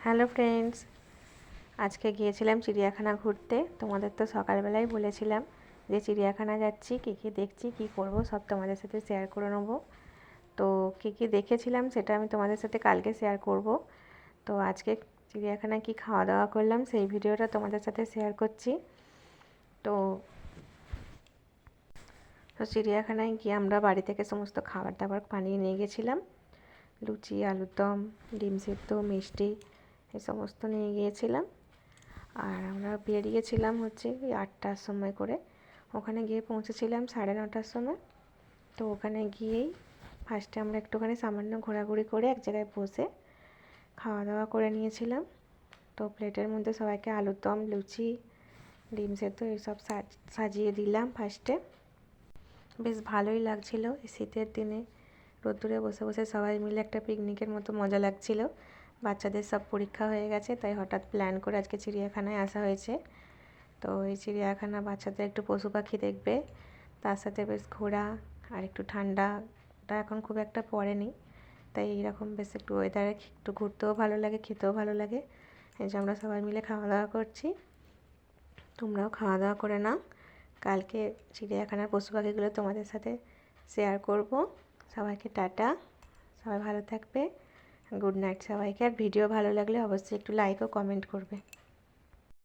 Hello friends, আজকে গিয়েছিলাম চিড়িয়াখানা ঘুরতে। তোমাদের তো সকালবেলায় বলেছিলাম যে চিড়িয়াখানা যাচ্ছি, কী কী দেখছি, কী করব সব তোমাদের সাথে শেয়ার করে নেব। তো কী কী দেখেছিলাম সেটা আমি তোমাদের সাথে কালকে শেয়ার করব। তো আজকে চিড়িয়াখানায় কী খাওয়া দাওয়া করলাম সেই ভিডিওটা তোমাদের সাথে শেয়ার করছি। তো চিড়িয়াখানায় গিয়ে আমরা বাড়ি থেকে সমস্ত খাবার দাবার বানিয়ে নিয়ে গেছিলাম। লুচি, আলুর দম, ডিম সেদ্ধ, মিষ্টি এই সমস্ত নিয়ে গিয়েছিলাম। আর আমরা বেরিয়েছিলাম হচ্ছে ওই 8টার সময় করে। ওখানে গিয়ে পৌঁছেছিলাম 9:30টার সময়। তো ওখানে গিয়েই ফার্স্টে আমরা একটুখানি সামান্য ঘোরাঘুরি করে এক জায়গায় বসে খাওয়া দাওয়া করে নিয়েছিলাম। তো প্লেটের মধ্যে সবাইকে আলুর দম, লুচি, ডিম সেদ্ধ এইসব সাজিয়ে দিলাম ফার্স্টে। বেশ ভালোই লাগছিলো এই শীতের দিনে রোদ্দুরে বসে বসে সবাই মিলে একটা পিকনিকের মতো মজা লাগছিল। বাচ্চাদের সব পরীক্ষা হয়ে গেছে, তাই হঠাৎ প্ল্যান করে আজকে চিড়িয়াখানায় আসা হয়েছে। তো এই চিড়িয়াখানা বাচ্চাদের একটু পশু পাখি দেখবে, তার সাথে বেশ ঘোরা, আর একটু ঠান্ডাটা এখন খুব একটা পড়েনি, তাই এইরকম বেশ একটু ওয়েদারে একটু ঘুরতেও ভালো লাগে, খেতেও ভালো লাগে। এই যে আমরা সবাই মিলে খাওয়া দাওয়া করছি, তোমরাও খাওয়া দাওয়া করে নাও। কালকে চিড়িয়াখানার পশু পাখিগুলো তোমাদের সাথে শেয়ার করব। সবাইকে টাটা, সবাই ভালো থাকবে। গুড নাইট সবাইকে। আর ভিডিও ভালো লাগলে অবশ্যই একটু লাইক ও কমেন্ট করবে।